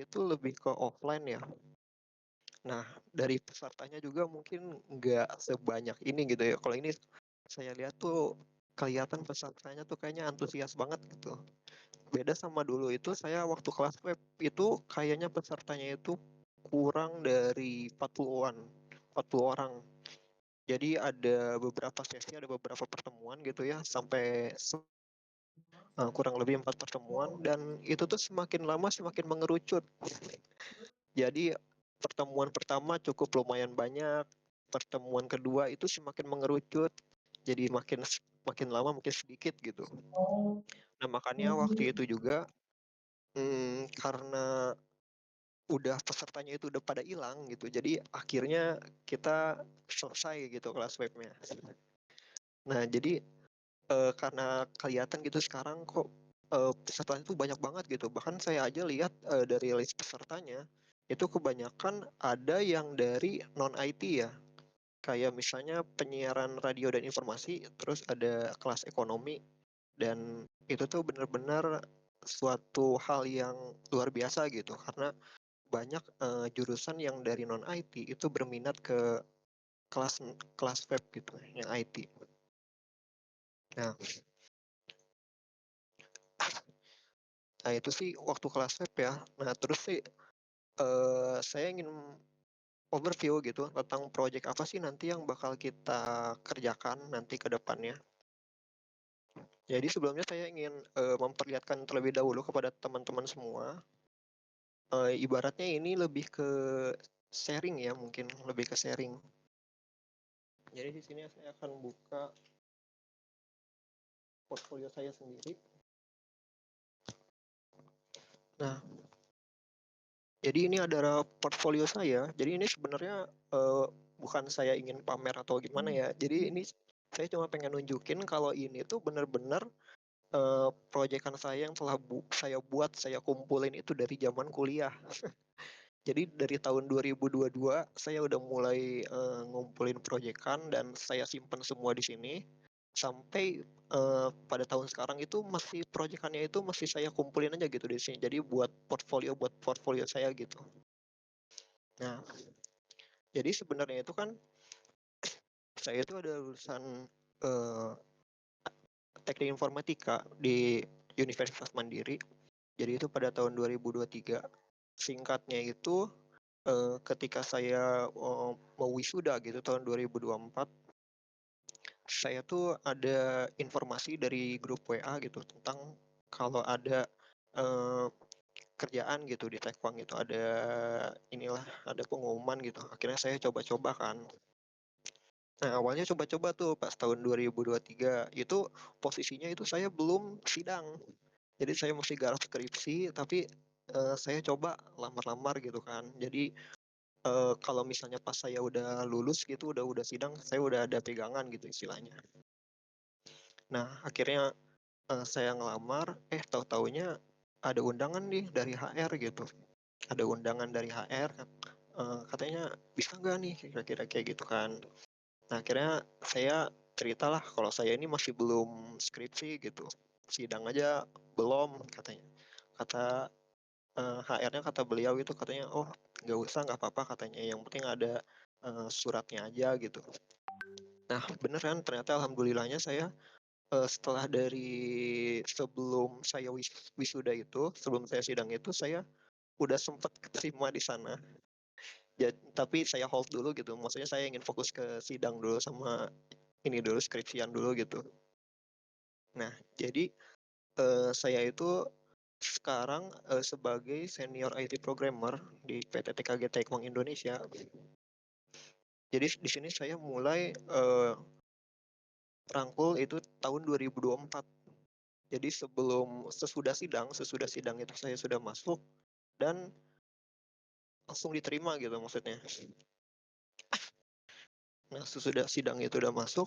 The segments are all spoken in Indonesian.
itu lebih ke offline ya. Nah, dari pesertanya juga mungkin nggak sebanyak ini gitu ya. Kalau ini saya lihat tuh kelihatan pesertanya tuh kayaknya antusias banget gitu. Beda sama dulu itu saya waktu kelas web itu kayaknya pesertanya itu kurang dari 40-an, 40 orang. Jadi ada beberapa sesi, ada beberapa pertemuan gitu ya, sampai kurang lebih 4 pertemuan dan itu tuh semakin lama semakin mengerucut. Jadi pertemuan pertama cukup lumayan banyak, pertemuan kedua itu semakin mengerucut, jadi makin lama makin sedikit gitu. Nah makanya waktu itu juga karena udah pesertanya itu udah pada hilang gitu, jadi akhirnya kita selesai gitu kelas webnya. Nah jadi karena kelihatan gitu sekarang kok pesertanya tuh banyak banget gitu. Bahkan saya aja lihat dari list pesertanya itu kebanyakan ada yang dari non IT ya. Kayak misalnya penyiaran radio dan informasi, terus ada kelas ekonomi dan itu tuh benar-benar suatu hal yang luar biasa gitu karena banyak jurusan yang dari non IT itu berminat ke kelas kelas web gitu yang IT. Nah, Nah itu sih waktu kelas web ya. Nah terus sih saya ingin overview gitu tentang project apa sih nanti yang bakal kita kerjakan nanti ke depannya. Jadi sebelumnya saya ingin memperlihatkan terlebih dahulu kepada teman-teman semua. Ibaratnya ini lebih ke sharing ya, mungkin lebih ke sharing. Jadi di sini saya akan buka portfolio saya sendiri. Nah, jadi ini adalah portfolio saya. Jadi ini sebenarnya bukan saya ingin pamer atau gimana ya. Jadi ini saya cuma pengen nunjukin kalau ini tuh benar-benar proyekan saya yang telah saya buat, saya kumpulin itu dari zaman kuliah. Jadi dari tahun 2022 saya udah mulai ngumpulin proyekan dan saya simpan semua di sini sampai pada tahun sekarang itu masih proyekannya itu masih saya kumpulin aja gitu di sini. Jadi buat portfolio saya gitu. Nah, jadi sebenarnya itu kan saya itu ada lulusan uh, teknik informatika di Universitas Mandiri. Jadi itu pada tahun 2023. Singkatnya itu ketika saya mau wisuda gitu tahun 2024, saya tuh ada informasi dari grup WA gitu tentang kalau ada eh, kerjaan gitu di Tekvang gitu, ada pengumuman gitu. Akhirnya saya coba-coba kan. Nah, awalnya coba-coba tuh pas tahun 2023 itu posisinya itu saya belum sidang. Jadi saya masih garap skripsi tapi saya coba lamar-lamar gitu kan. Jadi kalau misalnya pas saya udah lulus gitu, udah sidang, saya udah ada pegangan gitu istilahnya. Nah, akhirnya saya ngelamar, tahu-taunya ada undangan nih dari HR gitu. Ada undangan dari HR, katanya bisa nggak nih kira-kira kayak gitu kan. Nah, akhirnya saya ceritalah kalau saya ini masih belum skripsi gitu. Sidang aja belum katanya. Kata HR-nya, kata beliau itu katanya, oh nggak usah, nggak apa-apa katanya. Yang penting ada suratnya aja gitu. Nah, beneran ternyata alhamdulillahnya saya setelah dari sebelum saya wisuda itu, sebelum saya sidang itu, saya udah sempat keterima di sana. Ya, tapi saya hold dulu gitu. Maksudnya saya ingin fokus ke sidang dulu sama ini dulu skripsian dulu gitu. Nah, jadi saya itu sekarang sebagai senior IT programmer di PT TKG Tekvang Indonesia. Jadi di sini saya mulai rangkul itu tahun 2024. Jadi sesudah sidang itu saya sudah masuk dan langsung diterima gitu maksudnya. Nah, sesudah sidang itu udah masuk,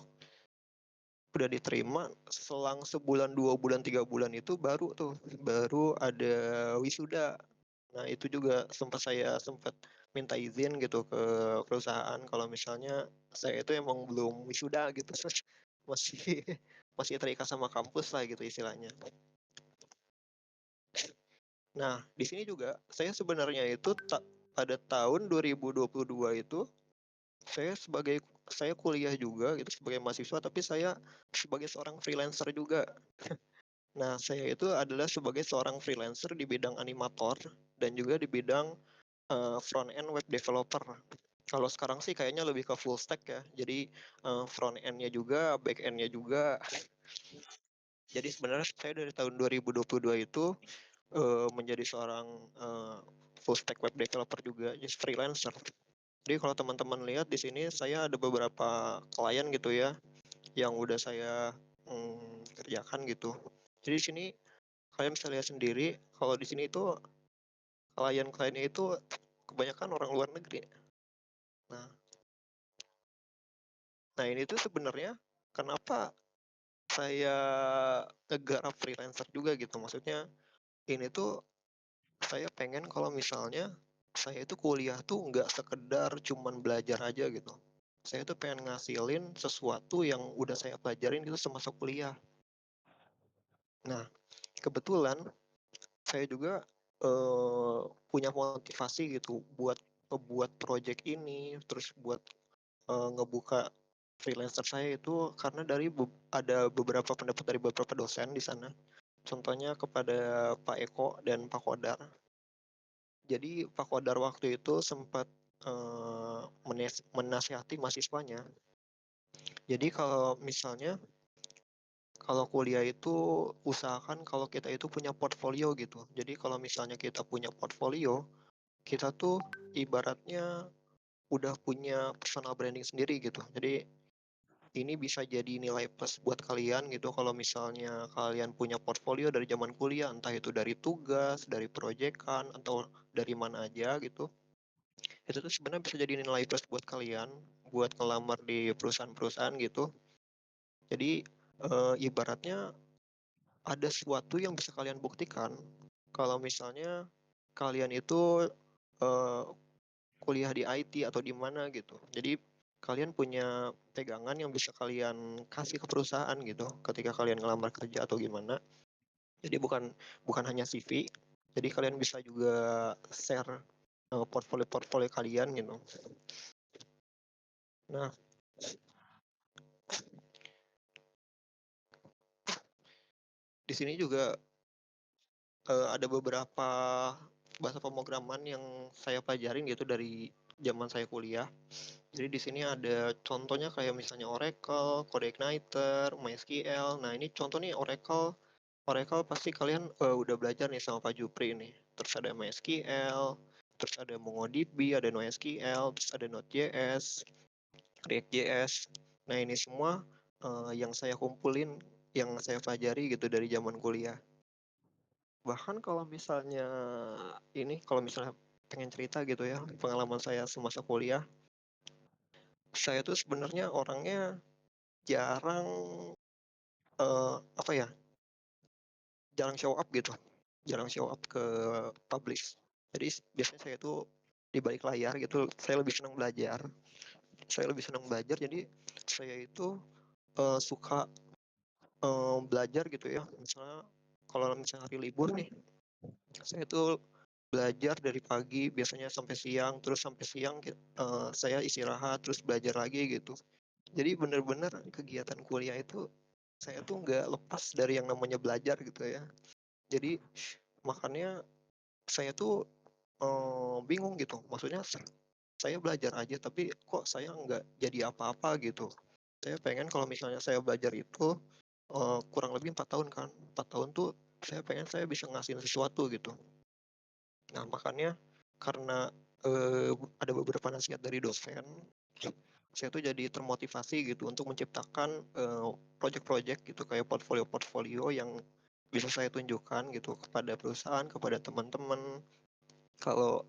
udah diterima, selang sebulan, 2 bulan, 3 bulan itu baru ada wisuda. Nah, itu juga sempat minta izin gitu ke perusahaan kalau misalnya saya itu emang belum wisuda gitu. Masih masih terikat sama kampus lah gitu istilahnya. Nah, di sini juga saya sebenarnya itu pada tahun 2022 itu saya kuliah juga gitu sebagai mahasiswa, tapi saya sebagai seorang freelancer juga. Nah, saya itu adalah sebagai seorang freelancer di bidang animator dan juga di bidang front end web developer. Kalau sekarang sih kayaknya lebih ke full stack ya. Jadi front end-nya juga, back end-nya juga. Jadi sebenarnya saya dari tahun 2022 itu menjadi seorang full stack web developer juga, just freelancer. Jadi kalau teman-teman lihat di sini saya ada beberapa klien gitu ya yang udah saya kerjakan gitu. Jadi di sini kalian bisa lihat sendiri kalau di sini itu klien-kliennya itu kebanyakan orang luar negeri. Nah, nah ini tuh sebenarnya kenapa saya ngegarap freelancer juga gitu. Maksudnya ini tuh saya pengen kalau misalnya saya itu kuliah tuh nggak sekedar cuman belajar aja gitu. Saya tuh pengen ngasilin sesuatu yang udah saya pelajarin itu semasa kuliah. Nah, kebetulan saya juga punya motivasi gitu buat ngebuat project ini, terus buat ngebuka freelancer saya itu karena ada beberapa pendapat dari beberapa dosen di sana. Contohnya kepada Pak Eko dan Pak Kodar. Jadi Pak Kodar waktu itu sempat menasihati mahasiswanya. Jadi kalau misalnya kalau kuliah itu usahakan kalau kita itu punya portfolio gitu. Jadi kalau misalnya kita punya portfolio, kita tuh ibaratnya udah punya personal branding sendiri gitu. Jadi ini bisa jadi nilai plus buat kalian gitu kalau misalnya kalian punya portfolio dari zaman kuliah, entah itu dari tugas, dari proyekan, atau dari mana aja gitu. Itu tuh sebenarnya bisa jadi nilai plus buat kalian, buat ngelamar di perusahaan-perusahaan gitu. Jadi ibaratnya ada sesuatu yang bisa kalian buktikan kalau misalnya kalian itu eh, kuliah di IT atau di mana gitu. Jadi kalian punya pegangan yang bisa kalian kasih ke perusahaan gitu ketika kalian ngelamar kerja atau gimana. Jadi bukan bukan hanya CV, jadi kalian bisa juga share portfolio-portfolio kalian gitu. Nah, di sini juga ada beberapa bahasa pemrograman yang saya pelajarin gitu dari zaman saya kuliah. Jadi di sini ada contohnya kayak misalnya Oracle, CodeIgniter, MySQL. Nah, ini contoh nih Oracle. Oracle pasti kalian udah belajar nih sama Pak Jupri nih. Terus ada MySQL, terus ada MongoDB, ada NoSQL, terus ada Node.js, React.js. Nah, ini semua yang saya kumpulin, yang saya pelajari gitu dari zaman kuliah. Bahkan kalau misalnya kalau misalnya pengen cerita gitu ya, pengalaman saya semasa kuliah, saya tuh sebenarnya orangnya jarang apa ya, jarang show up gitu, jarang show up ke publish. Jadi biasanya saya tuh di balik layar gitu, saya lebih senang belajar. Saya lebih senang belajar, jadi saya itu suka belajar gitu ya. Misalnya kalau misalnya hari libur nih, saya tuh belajar dari pagi biasanya sampai siang, terus sampai siang saya istirahat, terus belajar lagi gitu. Jadi benar-benar kegiatan kuliah itu saya tuh nggak lepas dari yang namanya belajar gitu ya. Jadi makanya saya tuh bingung gitu. Maksudnya saya belajar aja tapi kok saya nggak jadi apa-apa gitu. Saya pengen kalau misalnya saya belajar itu kurang lebih 4 tahun kan. 4 tahun tuh saya pengen saya bisa ngasihin sesuatu gitu. Nah, makanya karena ada beberapa nasihat dari dosen, saya tuh jadi termotivasi gitu untuk menciptakan project-project gitu kayak portfolio-portfolio yang bisa saya tunjukkan gitu kepada perusahaan, kepada teman-teman. Kalau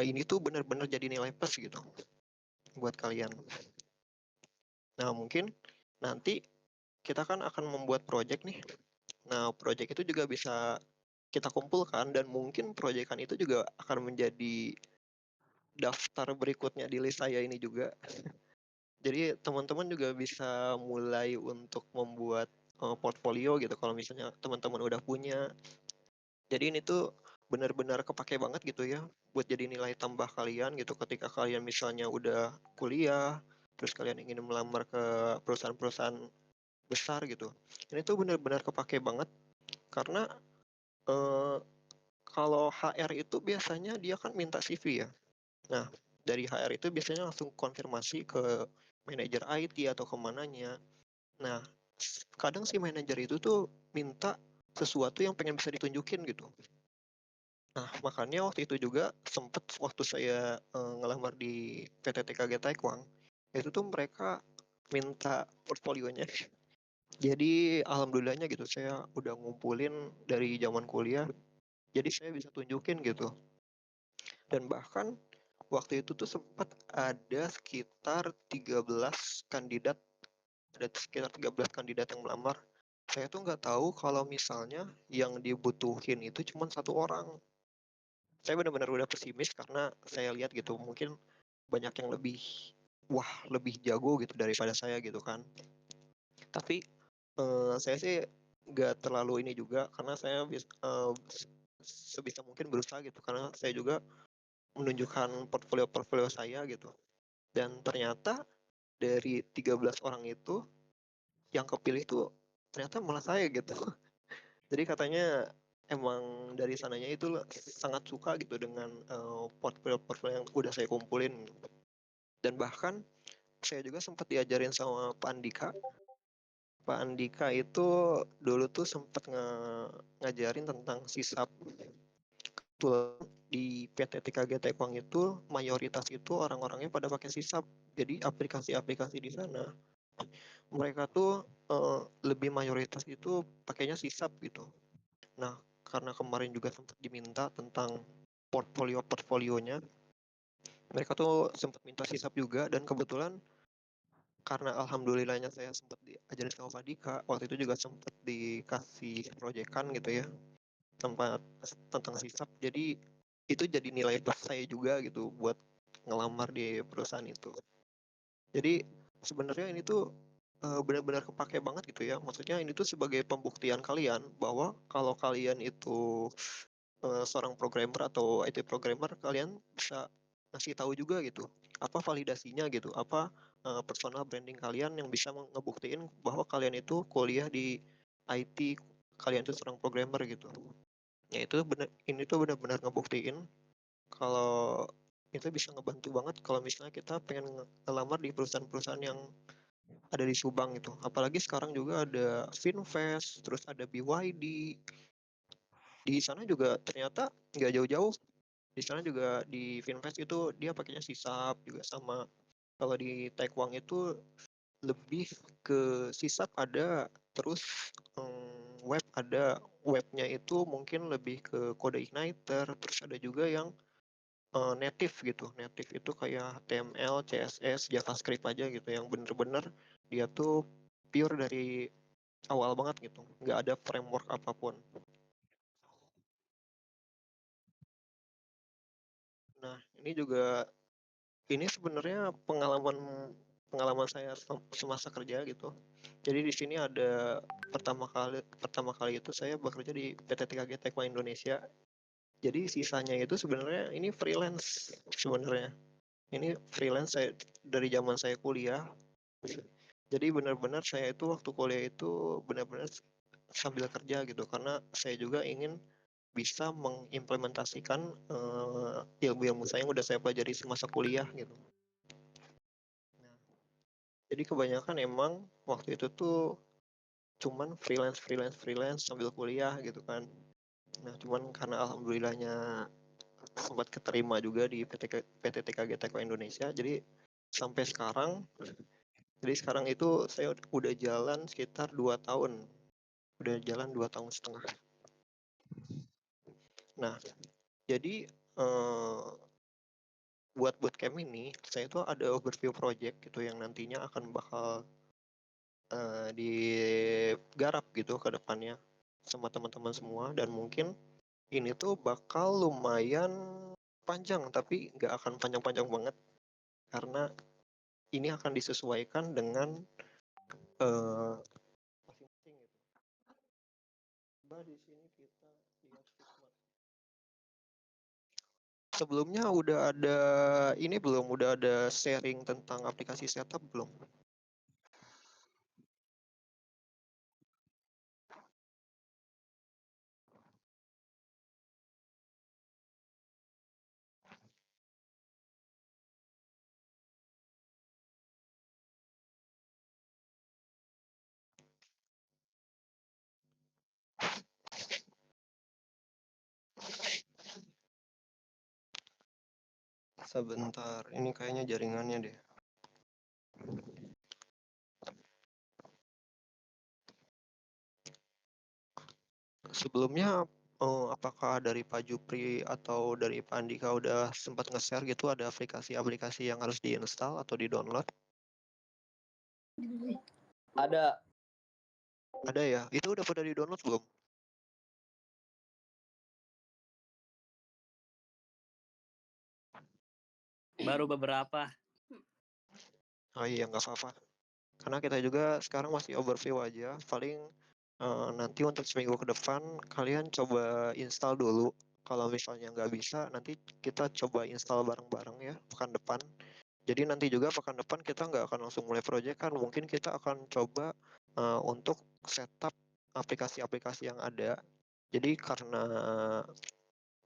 ini tuh benar-benar jadi nilai plus gitu buat kalian. Nah, mungkin nanti kita kan akan membuat project nih. Nah, project itu juga bisa kita kumpulkan dan mungkin proyekan itu juga akan menjadi daftar berikutnya di list saya ini juga. Jadi teman-teman juga bisa mulai untuk membuat portfolio gitu kalau misalnya teman-teman udah punya. Jadi ini tuh benar-benar kepake banget gitu ya buat jadi nilai tambah kalian gitu ketika kalian misalnya udah kuliah, terus kalian ingin melamar ke perusahaan-perusahaan besar gitu. Ini tuh benar-benar kepake banget karena eh, kalau HR itu biasanya dia kan minta CV ya. Nah, dari HR itu biasanya langsung konfirmasi ke manajer IT atau kemananya. Nah, kadang si manajer itu tuh minta sesuatu yang pengen bisa ditunjukin gitu. Nah, makanya waktu itu juga sempet waktu saya ngelamar di PT TKG Taekwang, itu tuh mereka minta portfolionya. Jadi alhamdulillahnya gitu saya udah ngumpulin dari zaman kuliah, jadi saya bisa tunjukin gitu. Dan bahkan waktu itu tuh sempat ada sekitar 13 kandidat, ada sekitar 13 kandidat yang melamar. Saya tuh nggak tahu kalau misalnya yang dibutuhin itu cuma satu orang. Saya benar-benar udah pesimis karena saya lihat gitu mungkin banyak yang lebih wah lebih jago gitu daripada saya gitu kan. Tapi saya sih nggak terlalu ini juga karena saya sebisa mungkin berusaha gitu karena saya juga menunjukkan portfolio-portfolio saya gitu. Dan ternyata dari 13 orang itu yang kepilih tuh ternyata malah saya gitu. Jadi katanya emang dari sananya itu sangat suka gitu dengan portfolio-portfolio yang udah saya kumpulin. Dan bahkan saya juga sempat diajarin sama Pak Andika. Pak Andika itu dulu tuh sempat ngajarin tentang sisap. Betul, di PT TKG Tekwang itu mayoritas itu orang-orangnya pada pakai sisap. Jadi aplikasi-aplikasi di sana mereka tuh lebih mayoritas itu pakainya sisap gitu. Nah, karena kemarin juga sempat diminta tentang portfolionya, mereka tuh sempat minta sisap juga dan kebetulan karena alhamdulillahnya saya sempat diajarin sama Pak Dika, waktu itu juga sempat dikasih proyekan gitu ya, tempat tentang sisap. Jadi itu jadi nilai plus saya juga gitu buat ngelamar di perusahaan itu. Jadi sebenarnya ini tuh benar-benar kepake banget gitu ya. Maksudnya ini tuh sebagai pembuktian kalian bahwa kalau kalian itu seorang programmer atau IT programmer, kalian bisa ngasih tahu juga gitu apa validasinya gitu, apa personal branding kalian yang bisa ngebuktiin bahwa kalian itu kuliah di IT, kalian itu seorang programmer gitu. Ya itu benar, ini tuh benar-benar ngebuktiin kalau itu bisa ngebantu banget kalau misalnya kita pengen ngelamar di perusahaan-perusahaan yang ada di Subang itu. Apalagi sekarang juga ada Finvest, terus ada BYD. Di sana juga ternyata nggak jauh-jauh. Di sana juga di Finvest itu dia pakainya sisap juga sama. Kalau di Taekwang itu lebih ke sisap ada, terus web ada. Webnya itu mungkin lebih ke kode igniter, terus ada juga yang native gitu. Native itu kayak HTML, CSS, JavaScript aja gitu yang bener-bener dia tuh pure dari awal banget gitu. Nggak ada framework apapun. Nah, ini juga ini sebenarnya pengalaman pengalaman saya semasa kerja gitu. Jadi di sini ada pertama kali itu saya bekerja di PT TKG Tekma Indonesia. Jadi sisanya itu sebenarnya ini freelance sebenarnya. Ini freelance saya dari zaman saya kuliah. Jadi benar-benar saya itu waktu kuliah itu benar-benar sambil kerja gitu karena saya juga ingin bisa mengimplementasikan ilmu-ilmu saya yang udah saya pelajari semasa kuliah gitu. Nah, jadi kebanyakan emang waktu itu tuh cuman freelance sambil kuliah gitu kan. Nah, cuman karena alhamdulillahnya sempat keterima juga di PT TKG Teko Indonesia, jadi sampai sekarang, jadi sekarang itu saya udah jalan sekitar 2 tahun, udah jalan 2 tahun setengah. Nah, jadi buat bootcamp ini saya tuh ada overview project gitu yang nantinya akan bakal digarap gitu ke depannya sama teman-teman semua dan mungkin ini tuh bakal lumayan panjang tapi nggak akan panjang-panjang banget karena ini akan disesuaikan dengan masing-masing gitu. Coba di sini kita lihat Sebelumnya udah ada ini belum? Udah ada sharing tentang aplikasi setup belum? Sebentar, ini kayaknya jaringannya deh. Sebelumnya apakah dari Pak Jupri atau dari Pak Andika udah sempat nge-share gitu ada aplikasi-aplikasi yang harus diinstal atau di-download? Ada. Ada ya? Itu udah pada di-download belum? Baru beberapa. Oh iya, nggak apa-apa. Karena kita juga sekarang masih overview aja. Paling nanti untuk seminggu ke depan kalian coba install dulu. Kalau misalnya nggak bisa, nanti kita coba install bareng-bareng ya pekan depan. Jadi nanti juga pekan depan kita nggak akan langsung mulai project kan. Mungkin kita akan coba untuk setup aplikasi-aplikasi yang ada. Jadi karena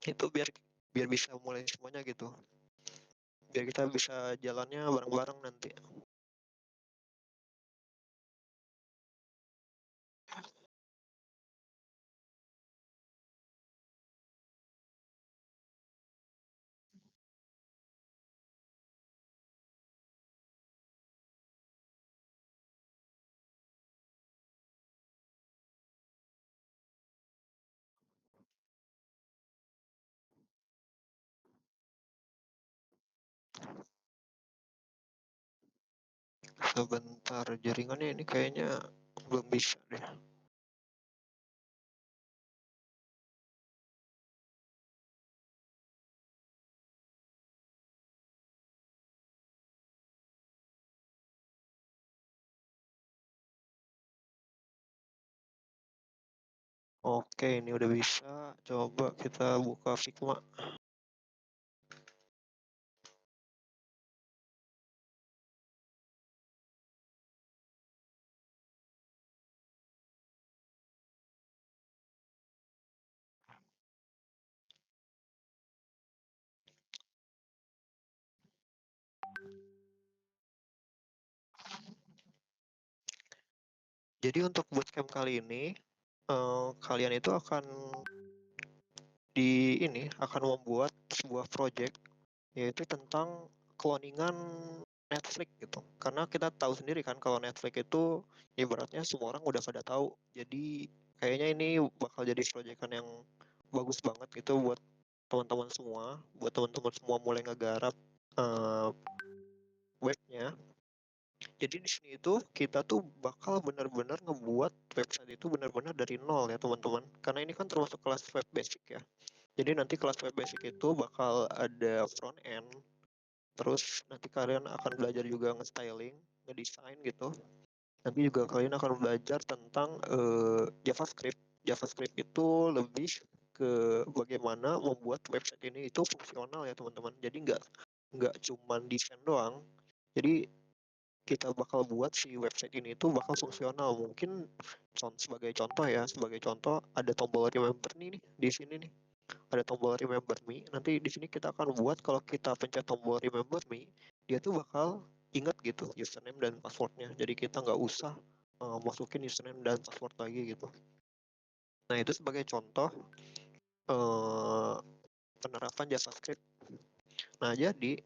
itu biar biar bisa mulai semuanya gitu. Biar kita bisa jalannya bareng-bareng nanti. Sebentar, jaringannya ini kayaknya belum bisa deh. Oke, ini udah bisa. Coba kita buka Figma. Jadi untuk bootcamp kali ini, kalian itu akan akan membuat sebuah project yaitu tentang cloningan Netflix gitu. Karena kita tahu sendiri kan kalau Netflix itu ibaratnya semua orang udah pada tahu. Jadi kayaknya ini bakal jadi proyekan yang bagus banget gitu buat teman-teman semua, buat teman-teman semua mulai ngegarap webnya. Jadi di sini itu kita tuh bakal benar-benar ngebuat website itu benar-benar dari nol ya teman-teman. Karena ini kan termasuk kelas web basic ya. Jadi nanti kelas web basic itu bakal ada front end, terus nanti kalian akan belajar juga nge-styling, ngedesain gitu. Nanti juga kalian akan belajar tentang JavaScript. JavaScript itu lebih ke bagaimana membuat website ini itu fungsional ya teman-teman. Jadi nggak cuman desain doang. Jadi kita bakal buat si website ini itu bakal fungsional. Mungkin sebagai contoh ada tombol remember nih di sini nih. Ada tombol remember me. Nanti di sini kita akan buat kalau kita pencet tombol remember me, dia tuh bakal inget gitu username dan passwordnya. Jadi kita nggak usah masukin username dan password lagi gitu. Nah itu sebagai contoh uh, penerapan JavaScript. Nah jadi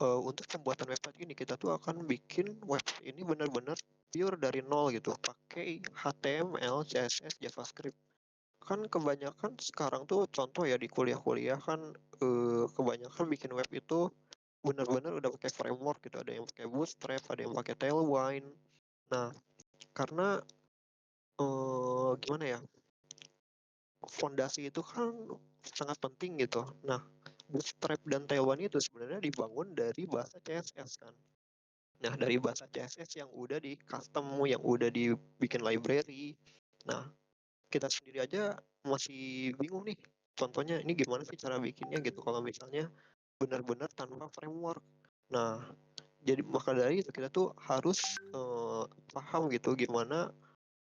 untuk pembuatan website ini kita tuh akan bikin website ini benar-benar pure dari nol gitu, pakai HTML, CSS, JavaScript. Kan kebanyakan sekarang tuh contoh ya di kuliah-kuliah kan kebanyakan bikin web itu benar-benar udah pakai framework gitu, ada yang pakai Bootstrap, ada yang pakai Tailwind. Nah, karena gimana ya, fondasi itu kan sangat penting gitu. Nah, Bootstrap dan Tailwind itu sebenarnya dibangun dari bahasa CSS kan. Nah, dari bahasa CSS yang udah di custom, yang udah dibikin library. Nah, kita sendiri aja masih bingung nih contohnya ini gimana sih cara bikinnya gitu kalau misalnya benar-benar tanpa framework. Nah, jadi maka dari itu kita tuh harus paham gitu gimana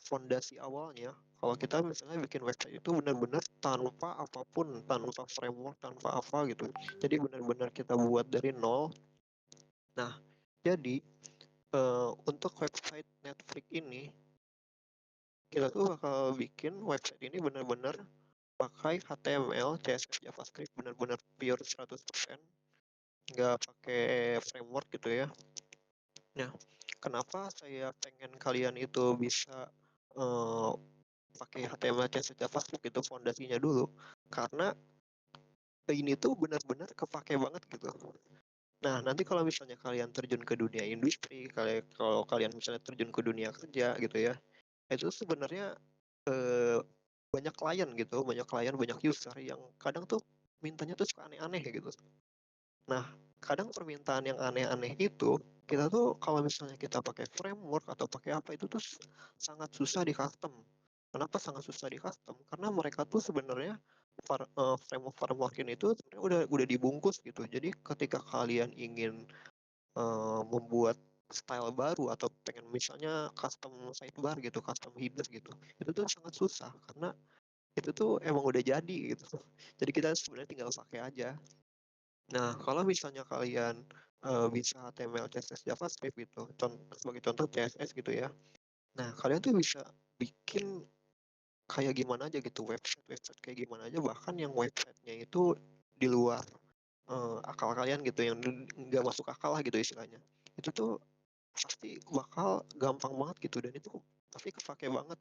fondasi awalnya. Kalau kita misalnya bikin website itu benar-benar tanpa apapun, tanpa framework, tanpa apa gitu. Jadi benar-benar kita buat dari nol. Nah, jadi untuk website Netflix ini kita tuh bakal bikin website ini benar-benar pakai HTML, CSS, JavaScript benar-benar pure 100%, nggak pakai framework gitu ya. Nah, kenapa saya pengen kalian itu bisa eh, pakai HTML, CSS, JavaScript itu fondasinya dulu, karena ini tuh benar-benar kepake banget gitu. Nah, nanti kalau misalnya kalian terjun ke dunia industri, kalau kalian misalnya terjun ke dunia kerja gitu ya, itu sebenarnya eh, banyak klien gitu, banyak klien, banyak user yang kadang tuh mintanya tuh suka aneh-aneh gitu. Nah, kadang permintaan yang aneh-aneh itu kita tuh kalau misalnya kita pakai framework atau pakai apa itu tuh sangat susah di custom. Kenapa sangat susah di custom? Karena mereka tuh sebenarnya framework ini tuh sebenarnya udah dibungkus gitu. Jadi ketika kalian ingin membuat style baru atau pengen misalnya custom sidebar gitu, custom header gitu, itu tuh sangat susah karena itu tuh emang udah jadi gitu. Jadi kita sebenarnya tinggal pakai aja. Nah, kalau misalnya kalian bisa HTML, CSS, JavaScript gitu, sebagai contoh CSS gitu ya. Nah, kalian tuh bisa bikin kayak gimana aja gitu, website kayak gimana aja, bahkan yang websitenya itu di luar akal kalian gitu, yang nggak masuk akal lah gitu istilahnya. Itu tuh pasti bakal gampang banget gitu, dan itu pasti kepake banget.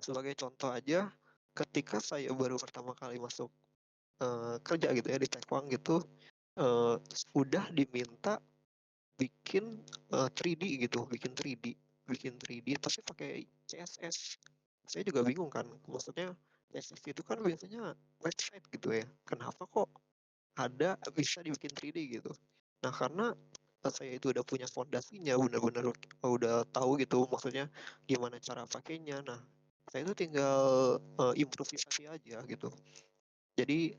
Sebagai contoh aja, ketika saya baru pertama kali masuk kerja gitu ya di Tekwang gitu, eh, udah diminta bikin 3D gitu, bikin 3D tapi pakai CSS. Saya juga bingung kan, maksudnya CSS itu kan biasanya website gitu ya, kenapa kok ada bisa dibikin 3D gitu. Nah, karena saya itu udah punya fondasinya, benar-benar udah tahu gitu maksudnya gimana cara pakainya. Nah, saya itu tinggal improvisasi aja gitu. Jadi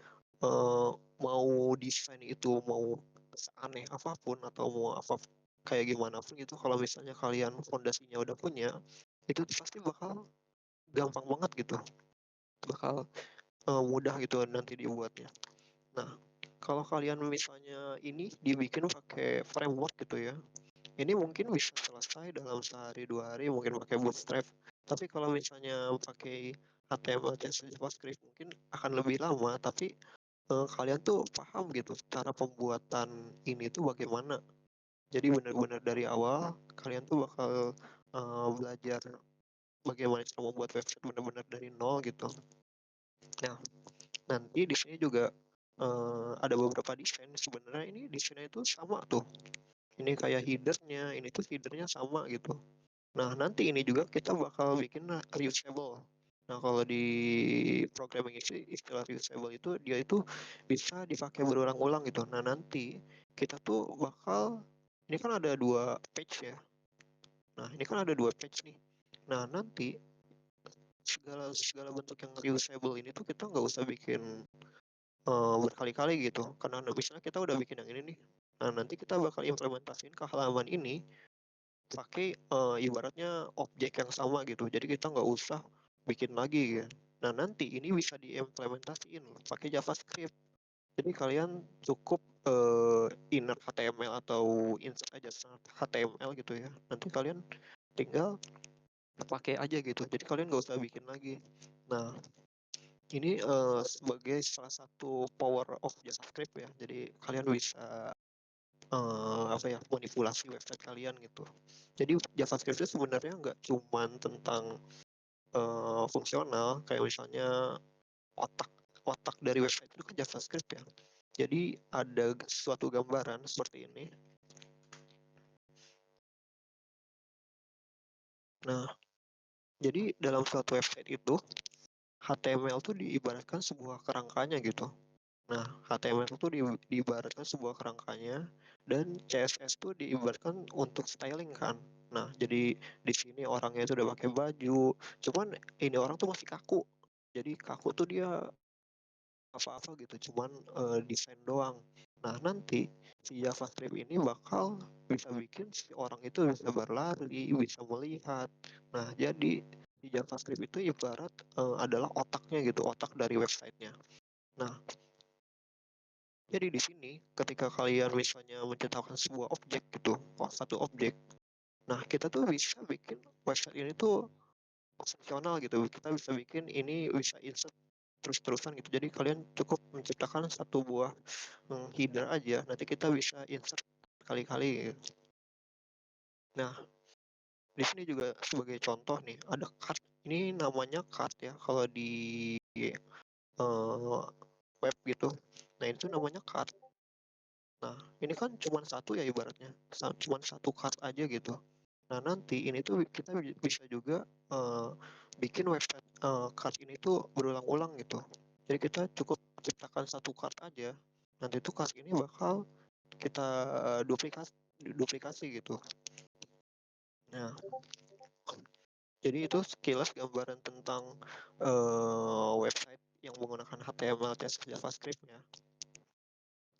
mau desain itu mau seaneh apapun atau mau apa kayak gimana pun gitu, kalau misalnya kalian fondasinya udah punya, itu pasti bakal gampang banget gitu, bakal mudah gitu nanti dibuatnya. Nah, kalau kalian misalnya ini dibikin pakai framework gitu ya, ini mungkin bisa selesai dalam sehari 2 hari mungkin pakai Bootstrap. Tapi kalau misalnya pakai HTML, CSS, JavaScript mungkin akan lebih lama, tapi kalian tuh paham gitu cara pembuatan ini tuh bagaimana. Jadi benar-benar dari awal kalian tuh bakal belajar bagaimana cara membuat website benar-benar dari nol gitu. Nah, nanti di sini juga ada beberapa desain. Sebenarnya ini desainnya itu sama tuh. Ini kayak headernya, ini tuh headernya sama gitu. Nah, nanti ini juga kita bakal bikin reusable. Nah, kalau di programming itu istilah reusable itu dia itu bisa dipakai berulang-ulang gitu. Nah, nanti kita tuh bakal ini kan ada 2 page ya. Nah, ini kan ada 2 page nih. Nah, nanti segala segala bentuk yang reusable ini tuh kita nggak usah bikin berkali-kali gitu. Karena misalnya kita udah bikin yang ini nih. Nah, nanti kita bakal implementasiin ke halaman ini pakai ibaratnya objek yang sama gitu. Jadi kita nggak usah bikin lagi ya. Nah, nanti ini bisa diimplementasiin pakai JavaScript. Jadi kalian cukup inner HTML atau insert aja HTML gitu ya. Nanti kalian tinggal pakai aja gitu. Jadi kalian nggak usah bikin lagi. Nah, ini sebagai salah satu power of JavaScript ya. Jadi kalian bisa apa ya, manipulasi website kalian gitu. Jadi JavaScript itu sebenarnya nggak cuman tentang fungsional, kayak misalnya otak otak dari website itu kan JavaScript ya. Jadi ada suatu gambaran seperti ini. Nah, jadi dalam suatu website itu HTML tuh diibaratkan sebuah kerangkanya gitu. Nah, HTML itu diibaratkan sebuah kerangkanya, dan CSS itu diibaratkan untuk styling kan. Nah, jadi di sini orangnya itu udah pakai baju, cuman ini orang tuh masih kaku. Jadi kaku tuh dia apa-apa gitu, cuman desain doang. Nah, nanti si JavaScript ini bakal bisa bikin si orang itu bisa berlari, bisa melihat. Nah, jadi si JavaScript itu ibarat adalah otaknya gitu, otak dari websitenya. Nah, jadi di sini ketika kalian misalnya menciptakan sebuah objek gitu, satu objek, nah kita tuh bisa bikin website ini tuh fungsional gitu. Kita bisa bikin ini bisa insert terus-terusan gitu. Jadi kalian cukup menciptakan satu buah header aja, nanti kita bisa insert kali-kali gitu. Nah, di sini juga sebagai contoh nih, ada card. Ini namanya card ya, kalau di web gitu. Nah, itu namanya card. Nah, ini kan cuma satu ya ibaratnya, cuma satu card aja gitu. Nah, nanti ini tuh kita bisa juga bikin website card ini tuh berulang-ulang gitu. Jadi kita cukup ciptakan satu card aja. Nanti tuh card ini bakal kita duplikasi duplikasi gitu. Nah, jadi itu sekilas gambaran tentang website yang menggunakan HTML, CSS, JavaScript ya.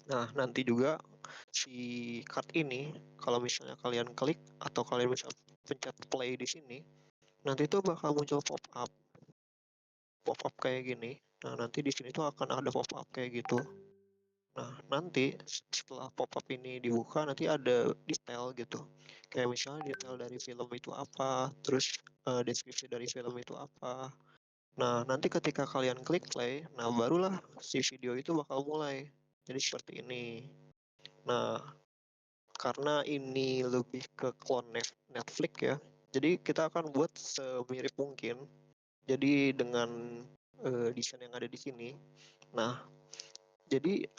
Nah, nanti juga si card ini kalau misalnya kalian klik atau kalian bisa pencet play di sini, nanti tuh bakal muncul pop up kayak gini. Nah, nanti di sini tuh akan ada pop up kayak gitu. Nah, nanti setelah pop up ini dibuka, nanti ada detail gitu. Kayak misalnya detail dari film itu apa, terus deskripsi dari film itu apa. Nah, nanti ketika kalian klik play, nah barulah si video itu bakal mulai. Jadi seperti ini. Nah, karena ini lebih ke clone Netflix ya, jadi kita akan buat semirip mungkin. Jadi dengan desain yang ada di sini. Nah, jadi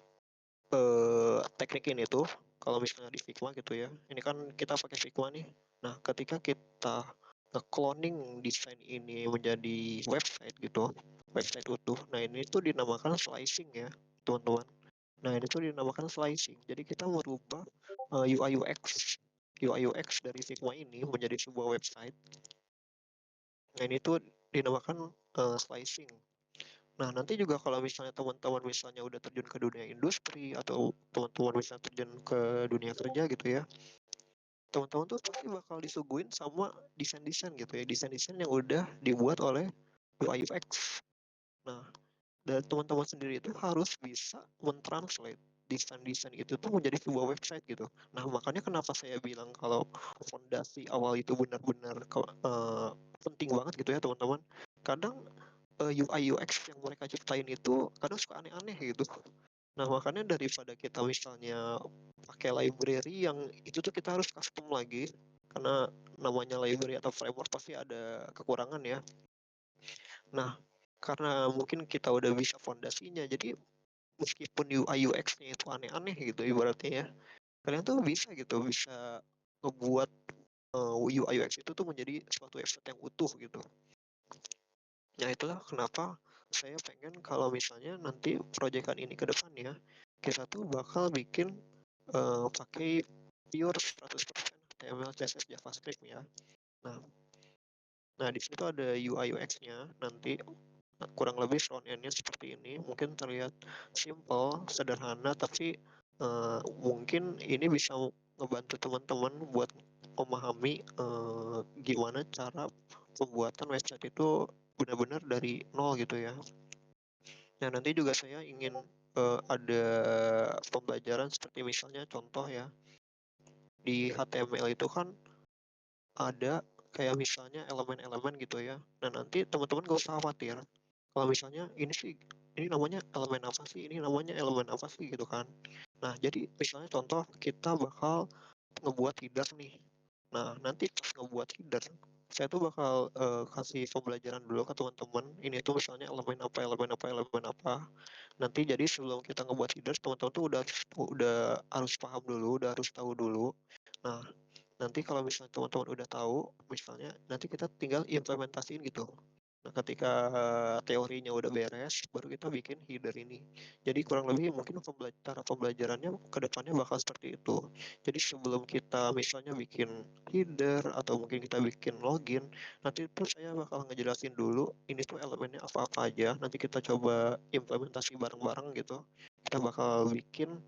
teknik ini tuh kalau misalnya di Figma gitu ya, ini kan kita pakai Figma nih. Nah, ketika kita nge-cloning desain ini menjadi website gitu, website utuh. Nah, ini tuh dinamakan slicing ya, teman-teman. Nah, ini tuh dinamakan slicing. Jadi kita merubah UI UX dari Figma ini menjadi sebuah website. Nah, ini tuh dinamakan slicing. Nah, nanti juga kalau misalnya teman-teman misalnya udah terjun ke dunia industri atau teman-teman misalnya terjun ke dunia kerja gitu ya, teman-teman tuh pasti bakal disuguhin sama desain-desain gitu ya, desain-desain yang udah dibuat oleh UI UX. Nah, dan teman-teman sendiri itu harus bisa mentranslate desain-desain itu tuh menjadi sebuah website gitu. Nah, makanya kenapa saya bilang kalau fondasi awal itu benar-benar penting banget gitu ya teman-teman. Kadang UI UX yang mereka ciptain itu kadang suka aneh-aneh gitu. Nah, makanya daripada kita misalnya pakai library yang itu tuh kita harus custom lagi, karena namanya library atau framework pasti ada kekurangan ya. Nah, karena mungkin kita udah bisa fondasinya, jadi meskipun UI UX-nya itu aneh-aneh gitu ibaratnya ya, kalian tuh bisa gitu, bisa ngebuat UI UX itu tuh menjadi suatu website yang utuh gitu. Nah, itulah kenapa saya pengen kalau misalnya nanti proyekan ini ke depannya, kita tuh bakal bikin pakai pure 100% HTML, CSS, JavaScript ya. Nah, nah di situ ada UI UX-nya nanti kurang lebih front end-nya seperti ini. Mungkin terlihat simple, sederhana, tapi mungkin ini bisa ngebantu teman-teman buat memahami gimana cara pembuatan website itu benar-benar dari nol gitu ya. Nah, nanti juga saya ingin ada pembelajaran seperti misalnya contoh ya, di HTML itu kan ada kayak misalnya elemen-elemen gitu ya. Nah, nanti teman-teman gak usah khawatir. Kalau misalnya ini sih, ini namanya elemen apa sih, ini namanya elemen apa sih gitu kan. Nah, jadi misalnya contoh kita bakal ngebuat header nih. Nah, nanti pas ngebuat header, saya tuh bakal kasih pembelajaran dulu ke teman-teman. Ini tuh misalnya elemen apa, elemen apa, elemen apa. Nanti jadi sebelum kita ngebuat header, teman-teman tuh udah harus paham dulu, udah harus tahu dulu. Nah, nanti kalau misalnya teman-teman udah tahu, misalnya nanti kita tinggal implementasiin gitu. Nah, ketika teorinya udah beres, baru kita bikin header ini. Jadi kurang lebih mungkin cara pembelajarannya ke depannya bakal seperti itu. Jadi sebelum kita misalnya bikin header atau mungkin kita bikin login, nanti itu saya bakal ngejelasin dulu ini tuh elemennya apa-apa aja. Nanti kita coba implementasi bareng-bareng gitu. Kita bakal bikin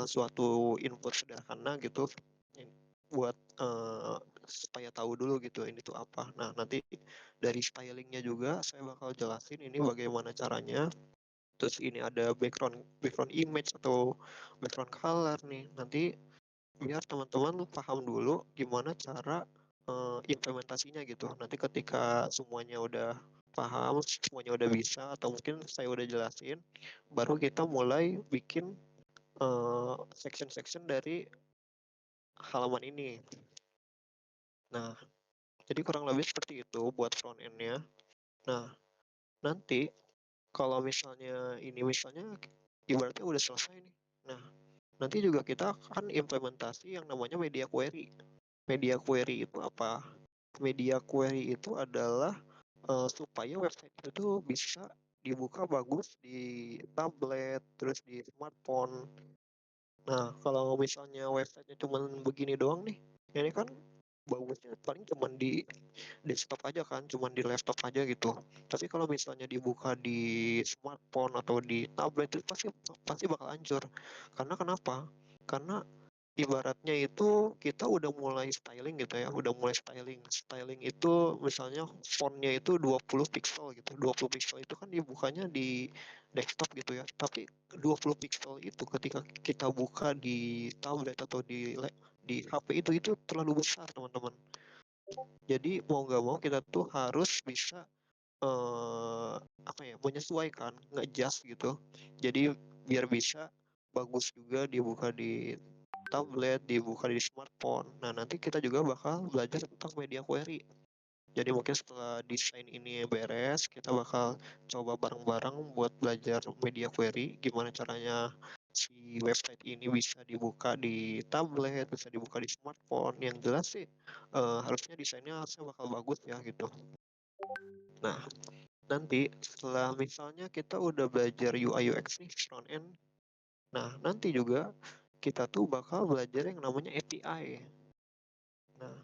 suatu input sederhana gitu buat supaya tahu dulu gitu ini tuh apa. Nah, nanti dari stylingnya juga saya bakal jelasin ini bagaimana caranya. Terus ini ada background background image atau background color nih. Nanti biar teman-teman paham dulu gimana cara implementasinya gitu. Nanti ketika semuanya udah paham, semuanya udah bisa, atau mungkin saya udah jelasin, baru kita mulai bikin section-section dari halaman ini. Nah, jadi kurang lebih seperti itu buat front end-nya. Nah, nanti kalau misalnya ini misalnya ibaratnya udah selesai nih. Nah, nanti juga kita akan implementasi yang namanya media query. Media query itu apa? Media query itu adalah supaya website itu bisa dibuka bagus di tablet, terus di smartphone. Nah, kalau misalnya websitenya cuma begini doang nih, ini kan bagusnya paling cuma di desktop aja kan, cuma di laptop aja gitu. Tapi kalau misalnya dibuka di smartphone atau di tablet itu pasti pasti bakal hancur. Karena kenapa? Karena ibaratnya itu kita udah mulai styling gitu ya, udah mulai styling. Styling itu misalnya fontnya itu 20 pixel gitu. 20 pixel itu kan dibukanya di desktop gitu ya. Tapi 20 pixel itu ketika kita buka di tablet atau di HP itu terlalu besar, teman-teman. Jadi mau nggak mau kita tuh harus bisa apa ya, menyesuaikan, nge-adjust gitu. Jadi biar bisa bagus juga dibuka di tablet, dibuka di smartphone. Nah, nanti kita juga bakal belajar tentang media query. Jadi mungkin setelah desain ini beres, kita bakal coba bareng-bareng buat belajar media query, gimana caranya si website ini bisa dibuka di tablet, bisa dibuka di smartphone. Yang jelas sih harusnya desainnya harusnya bakal bagus ya gitu. Nah, nanti setelah misalnya kita udah belajar UI UX nih front end, nah nanti juga kita tuh bakal belajar yang namanya API. Nah,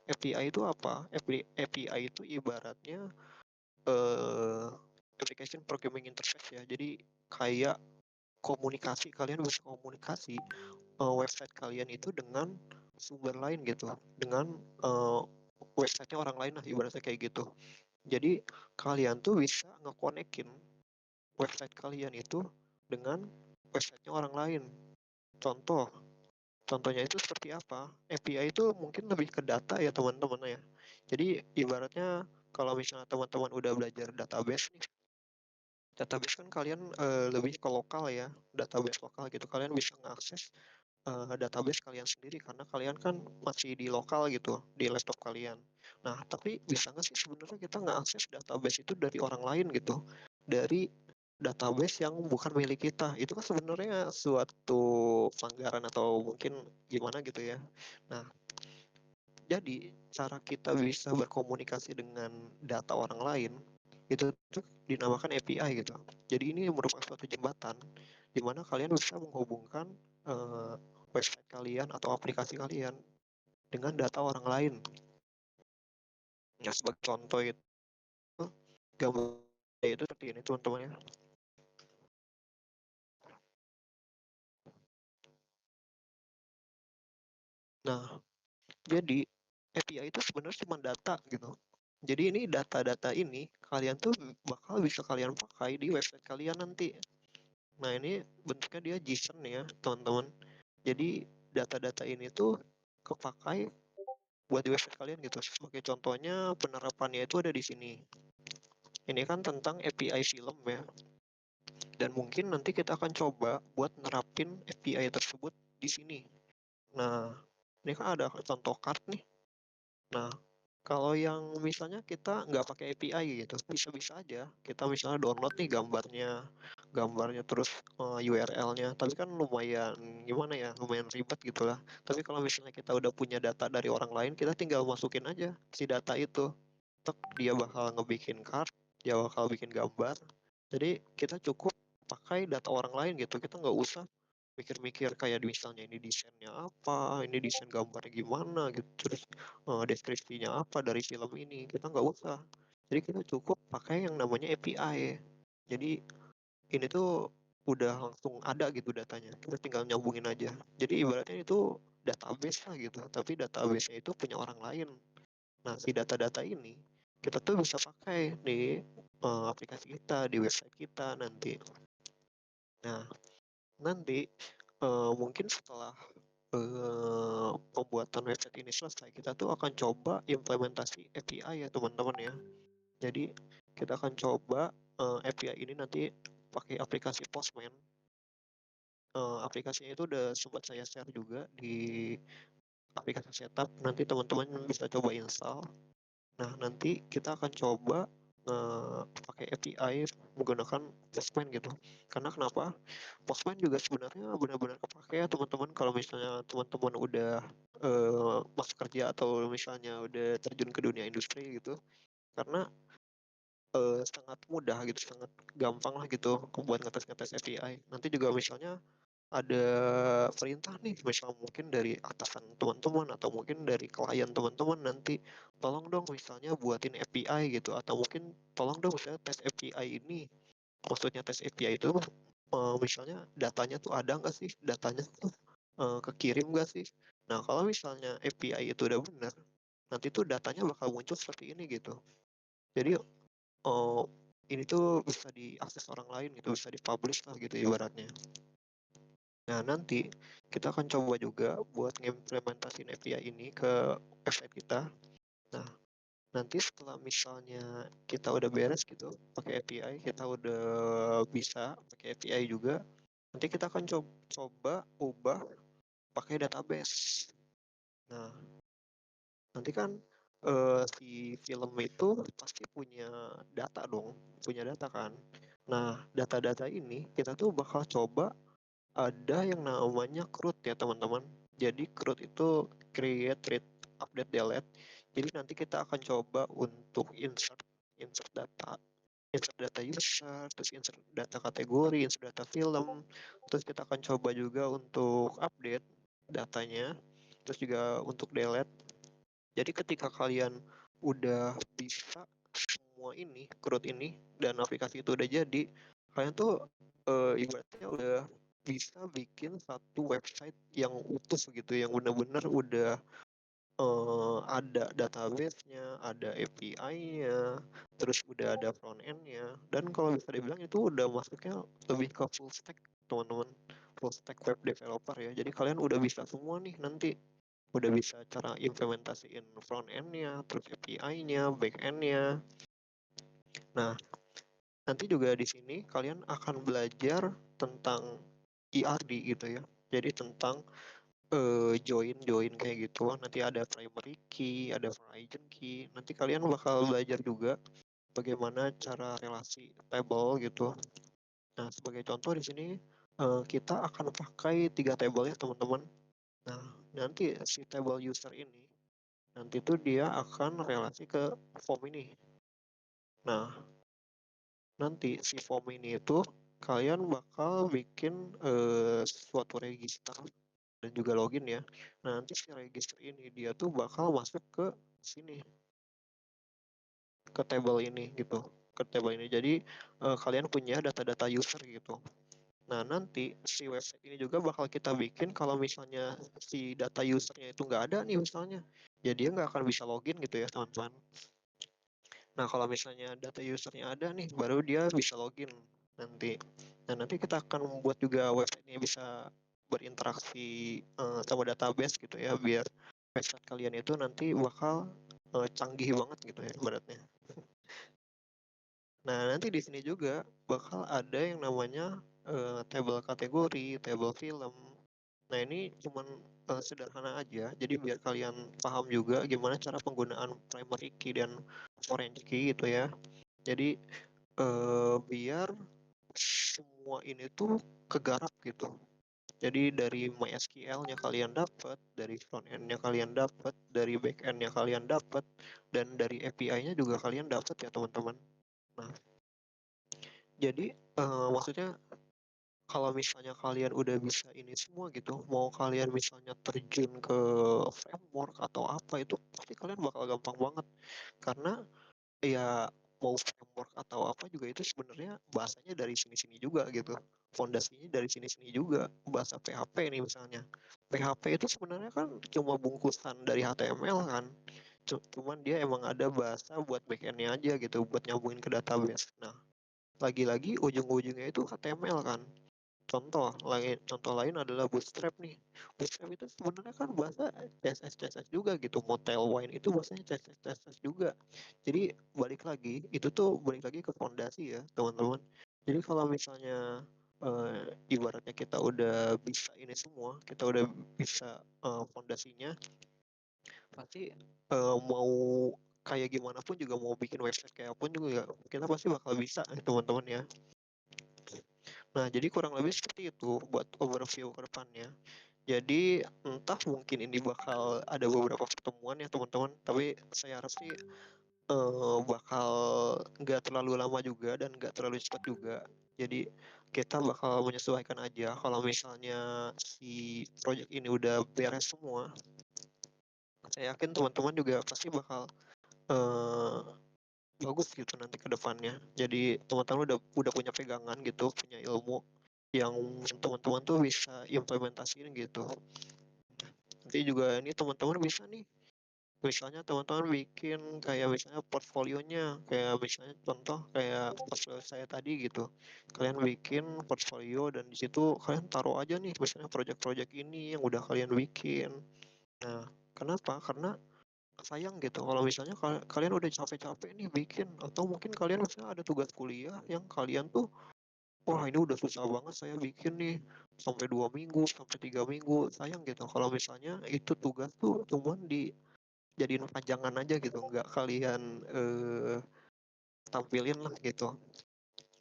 API itu apa? API itu ibaratnya eh, application programming interface ya. Jadi kayak komunikasi, kalian bisa komunikasi website kalian itu dengan sumber lain gitu, dengan websitenya orang lain lah ibaratnya kayak gitu. Jadi kalian tuh bisa ngekonekin website kalian itu dengan websitenya orang lain. Contoh, contohnya itu seperti apa? API itu mungkin lebih ke data ya teman-teman ya. Jadi ibaratnya kalau misalnya teman-teman udah belajar database nih, database kan kalian lebih ke lokal ya, database lokal gitu. Kalian bisa mengakses database kalian sendiri karena kalian kan masih di lokal gitu, di laptop kalian. Nah, tapi bisa nggak sih sebenarnya kita nggak akses database itu dari orang lain gitu, dari database yang bukan milik kita. Itu kan sebenarnya suatu pelanggaran atau mungkin gimana gitu ya. Nah, jadi cara kita bisa berkomunikasi dengan data orang lain itu tuh dinamakan API gitu. Jadi ini merupakan suatu jembatan di mana kalian bisa menghubungkan eh, website kalian atau aplikasi kalian dengan data orang lain. Ya, sebagai contoh itu gambar itu seperti ini teman-teman ya. Nah, jadi API itu sebenarnya cuma data gitu. Jadi ini data-data ini kalian tuh bakal bisa kalian pakai di website kalian nanti. Nah, ini bentuknya dia JSON ya, teman-teman. Jadi data-data ini tuh kepakai buat di website kalian gitu. Sebagai contohnya penerapannya itu ada di sini. Ini kan tentang API film ya. Dan mungkin nanti kita akan coba buat nerapin API tersebut di sini. Nah, ini kan ada contoh card nih. Nah, kalau yang misalnya kita nggak pakai API gitu, bisa-bisa aja kita misalnya download nih gambarnya terus URL-nya. Tapi kan lumayan gimana ya, lumayan ribet gitu lah. Tapi kalau misalnya kita udah punya data dari orang lain, kita tinggal masukin aja si data itu. dia bakal ngebikin card, dia bakal bikin gambar. Jadi kita cukup pakai data orang lain gitu. Kita nggak usah mikir-mikir kayak misalnya ini desainnya apa, ini desain gambarnya gimana gitu, terus deskripsinya apa dari film ini. Kita nggak usah. Jadi kita cukup pakai yang namanya API. Jadi ini tuh udah langsung ada gitu datanya. Kita tinggal nyambungin aja. Jadi ibaratnya itu database lah gitu. Tapi database-nya itu punya orang lain. Nah, si data-data ini kita tuh bisa pakai di aplikasi kita, di website kita nanti. Nah, nanti mungkin setelah pembuatan website ini selesai, kita tuh akan coba implementasi API ya teman-teman ya. Jadi kita akan coba API ini nanti pakai aplikasi Postman. Aplikasinya itu udah sempat saya share juga di aplikasi setup. Nanti teman-teman bisa coba install. Nah, nanti kita akan coba pakai API menggunakan Postman gitu. Karena kenapa? Postman juga sebenarnya benar-benar kepake ya teman-teman kalau misalnya teman-teman udah masuk kerja atau misalnya udah terjun ke dunia industri gitu. Karena sangat mudah gitu, sangat gampang lah gitu buat ngetes-ngetes API. Nanti juga misalnya ada perintah nih, misal mungkin dari atasan teman-teman atau mungkin dari klien teman-teman nanti, tolong dong misalnya buatin API gitu, atau mungkin tolong dong misalnya tes API ini. Maksudnya tes API itu misalnya datanya tuh ada nggak sih, datanya tuh kekirim nggak sih. Nah kalau misalnya API itu udah benar, nanti tuh datanya bakal muncul seperti ini gitu. Jadi ini tuh bisa diakses orang lain gitu, bisa dipublish lah gitu ibaratnya. Nah, nanti kita akan coba juga buat ngimplementasiin API ini ke website kita. Nah, nanti setelah misalnya kita udah beres gitu pakai API, kita udah bisa pakai API juga, nanti kita akan coba ubah pakai database. Nah, nanti kan si film itu pasti punya data dong, punya data kan. Nah, data-data ini kita tuh bakal coba ada yang namanya CRUD ya teman-teman. Jadi CRUD itu create, read, update, delete. Jadi nanti kita akan coba untuk insert data, insert data user, terus insert data kategori, insert data film. Terus kita akan coba juga untuk update datanya, terus juga untuk delete. Jadi ketika kalian udah bisa semua ini, CRUD ini, dan aplikasi itu udah jadi, kalian tuh ibaratnya udah bisa bikin satu website yang utuh gitu, yang benar-benar udah ada database-nya, ada API-nya, terus udah ada front end-nya, dan kalau bisa dibilang itu udah masuknya lebih ke full stack teman-teman, full stack web developer ya. Jadi kalian udah bisa semua nih nanti, udah bisa cara implementasiin front end-nya, terus API-nya, back end-nya. Nah, nanti juga di sini kalian akan belajar tentang ERD gitu ya. Jadi tentang join kayak gitu. Nanti ada primary key, ada origin key. Nanti kalian bakal belajar juga bagaimana cara relasi table gitu. Nah, sebagai contoh di sini kita akan pakai 3 table ya teman-teman. Nah, nanti si table user ini nanti tuh dia akan relasi ke form ini. Nah, nanti si form ini itu kalian bakal bikin suatu register dan juga login ya. Nah, nanti si register ini dia tuh bakal masuk ke sini, ke table ini gitu, ke table ini. Jadi kalian punya data-data user gitu. Nah, nanti si website ini juga bakal kita bikin kalau misalnya si data usernya itu nggak ada nih misalnya, ya dia nggak akan bisa login gitu ya teman-teman. Nah, kalau misalnya data usernya ada nih, baru dia bisa login nanti. Nah, nanti kita akan membuat juga website-nya bisa berinteraksi sama database gitu ya, biar website kalian itu nanti bakal canggih banget gitu ya ibaratnya. Nah, nanti di sini juga bakal ada yang namanya table kategori, table film. Nah, ini cuman sederhana aja, jadi biar kalian paham juga gimana cara penggunaan primary key dan foreign key gitu ya. Jadi biar semua ini tuh kegarap gitu. Jadi dari MySQL-nya kalian dapat, dari front end-nya kalian dapat, dari back end-nya kalian dapat, dan dari API-nya juga kalian dapat ya teman-teman. Nah, jadi maksudnya kalau misalnya kalian udah bisa ini semua gitu, mau kalian misalnya terjun ke framework atau apa itu pasti kalian bakal gampang banget. Karena ya mau framework atau apa juga itu sebenarnya bahasanya dari sini-sini juga gitu. Fondasinya dari sini-sini juga. Bahasa PHP nih misalnya. PHP itu sebenarnya kan cuma bungkusan dari HTML kan. Cuman dia emang ada bahasa buat backend-nya aja gitu, buat nyambungin ke database. Nah, lagi-lagi ujung-ujungnya itu HTML kan. Contoh lain adalah Bootstrap nih. Bootstrap itu sebenarnya kan bahasa CSS juga gitu. Mau Tailwind itu bahasanya CSS juga. Jadi balik lagi ke fondasi ya teman-teman. Jadi kalau misalnya ibaratnya kita udah bisa ini semua, kita udah bisa fondasinya, pasti mau kayak gimana pun juga mau bikin website kayak pun juga kita pasti bakal bisa teman-teman ya. Nah, jadi kurang lebih seperti itu buat overview ke depannya. Jadi entah mungkin ini bakal ada beberapa pertemuan ya teman-teman, tapi saya harap sih bakal nggak terlalu lama juga dan nggak terlalu cepat juga. Jadi kita bakal menyesuaikan aja kalau misalnya si project ini udah beres semua, saya yakin teman-teman juga pasti bakal eh, bagus gitu nanti ke depannya. Jadi teman-teman udah punya pegangan gitu, punya ilmu yang teman-teman tuh bisa implementasiin gitu. Nanti juga ini teman-teman bisa nih, misalnya teman-teman bikin kayak misalnya portfolionya, kayak misalnya contoh kayak portfolio saya tadi gitu. Kalian bikin portfolio dan di situ kalian taruh aja nih misalnya project-project ini yang udah kalian bikin. Nah, kenapa? Karena sayang gitu kalau misalnya kalian udah capek-capek nih bikin, atau mungkin kalian misalnya ada tugas kuliah yang kalian tuh wah ini udah susah banget saya bikin nih sampai 2 minggu sampai 3 minggu, sayang gitu kalau misalnya itu tugas tuh cuman dijadiin pajangan aja gitu, nggak kalian tampilin lah gitu.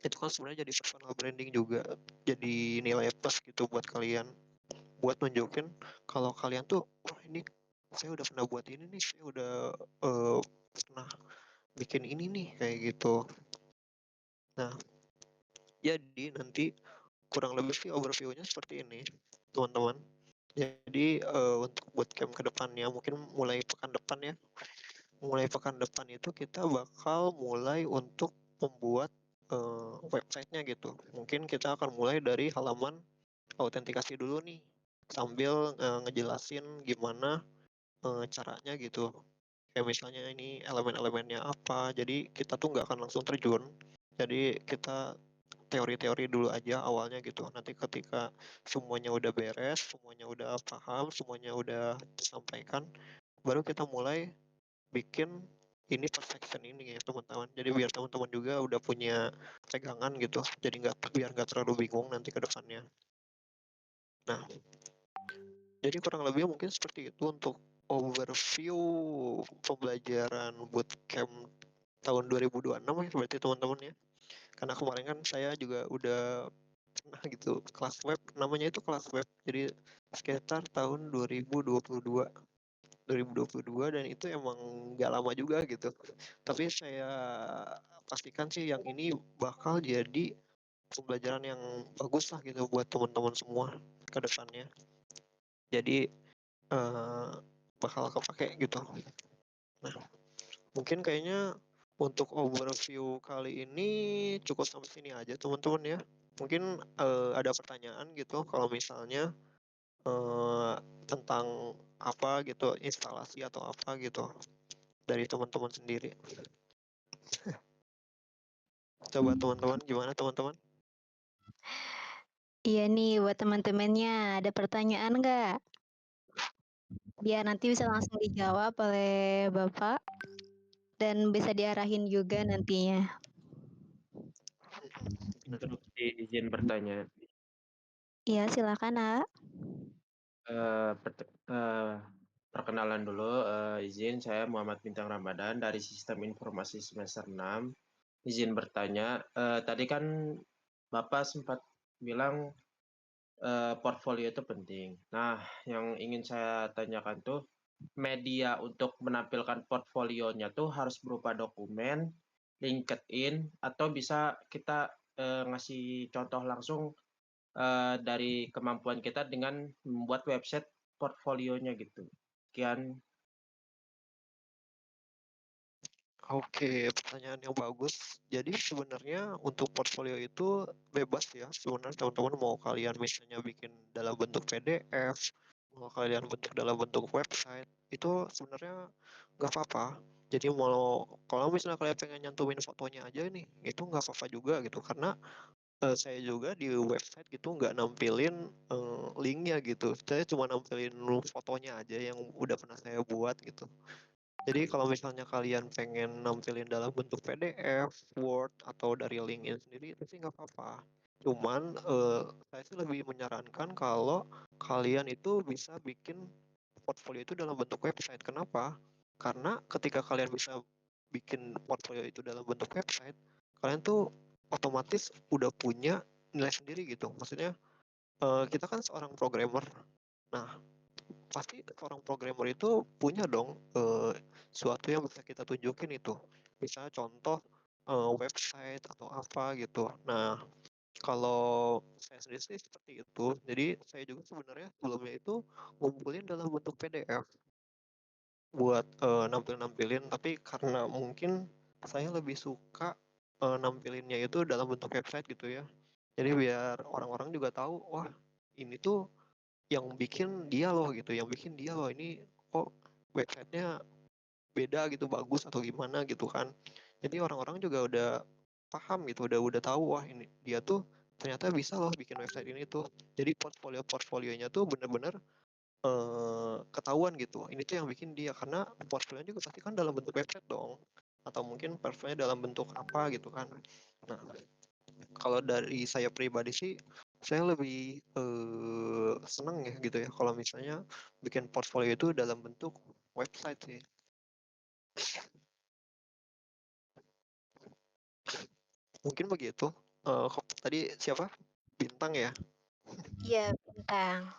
Itu kan sebenarnya jadi personal branding juga, jadi nilai plus gitu buat kalian, buat nunjukin kalau kalian tuh wah ini saya udah pernah buat ini nih, saya udah pernah bikin ini nih kayak gitu. Nah, jadi nanti kurang lebih sih overview-nya seperti ini, teman-teman. Jadi untuk bootcamp ke depannya mungkin mulai pekan depan ya. Mulai pekan depan itu kita bakal mulai untuk membuat websitenya gitu. Mungkin kita akan mulai dari halaman autentikasi dulu nih, sambil ngejelasin gimana caranya gitu. Kayak misalnya ini elemen-elemennya apa. Jadi kita tuh nggak akan langsung terjun. Jadi kita teori-teori dulu aja awalnya gitu. Nanti ketika semuanya udah beres, semuanya udah paham, semuanya udah disampaikan, baru kita mulai bikin ini perfection ini ya teman-teman. Jadi biar teman-teman juga udah punya pegangan gitu. Jadi biar nggak terlalu bingung nanti ke depannya. Nah, jadi kurang lebih mungkin seperti itu untuk overview pembelajaran bootcamp tahun 2026 ya berarti teman-teman ya. Karena kemarin kan saya juga udah pernah gitu kelas web, namanya itu kelas web, jadi sekitar tahun 2022 dan itu emang gak lama juga gitu, tapi saya pastikan sih yang ini bakal jadi pembelajaran yang bagus lah gitu buat teman-teman semua ke depannya, jadi eh, bakal kepake gitu. Nah, mungkin kayaknya untuk overview kali ini cukup sampai sini aja teman-teman ya. Mungkin ada pertanyaan gitu kalau misalnya eh, tentang apa gitu, instalasi atau apa gitu dari teman-teman sendiri. Coba teman-teman, gimana teman-teman? Iya nih, buat teman-temannya, ada pertanyaan nggak? Biar nanti bisa langsung dijawab oleh Bapak dan bisa diarahin juga nantinya. Interupsi, izin bertanya. Iya, silakan, Nak. Perkenalan dulu, izin saya Muhammad Bintang Ramadan dari Sistem Informasi semester 6. Izin bertanya, tadi kan Bapak sempat bilang portfolio itu penting. Nah, yang ingin saya tanyakan tuh, media untuk menampilkan portfolionya tuh harus berupa dokumen, LinkedIn, atau bisa kita ngasih contoh langsung dari kemampuan kita dengan membuat website portfolionya gitu. Sekian. Oke, pertanyaan yang bagus. Jadi sebenarnya untuk portfolio itu bebas ya. Sebenarnya teman-teman mau kalian misalnya bikin dalam bentuk PDF, mau kalian bentuk dalam bentuk website, itu sebenarnya nggak apa-apa. Jadi mau kalau misalnya kalian pengen nyantumin fotonya aja nih, itu nggak apa-apa juga gitu. Karena saya juga di website gitu nggak nampilin linknya gitu. Saya cuma nampilin fotonya aja yang udah pernah saya buat gitu. Jadi kalau misalnya kalian pengen nampilin dalam bentuk PDF, Word, atau dari LinkedIn sendiri itu sih nggak apa-apa. Cuman saya sih lebih menyarankan kalau kalian itu bisa bikin portfolio itu dalam bentuk website. Kenapa? Karena ketika kalian bisa bikin portfolio itu dalam bentuk website, kalian tuh otomatis udah punya nilai sendiri gitu. Maksudnya kita kan seorang programmer. Nah, pasti seorang programmer itu punya dong suatu yang bisa kita tunjukin itu. Misalnya contoh website atau apa gitu. Nah, kalau saya sendiri sih seperti itu. Jadi saya juga sebenarnya sebelumnya itu ngumpulin dalam bentuk PDF buat nampilin, tapi karena mungkin saya lebih suka nampilinnya itu dalam bentuk website gitu ya. Jadi biar orang-orang juga tahu, wah ini tuh yang bikin dia loh gitu, yang bikin dia loh, ini kok websitenya beda gitu, bagus atau gimana gitu kan. Jadi orang-orang juga udah paham gitu, udah tahu wah ini dia tuh ternyata bisa loh bikin website ini tuh. Jadi portfolionya tuh bener-bener ketahuan gitu. Ini tuh yang bikin dia, karena portfolionya juga pasti kan dalam bentuk website dong. Atau mungkin portfolionya dalam bentuk apa gitu kan. Nah, kalau dari saya pribadi sih, saya lebih seneng ya gitu ya kalau misalnya bikin portfolio itu dalam bentuk website sih. Mungkin begitu. Tadi siapa? Bintang ya? Iya, Bintang.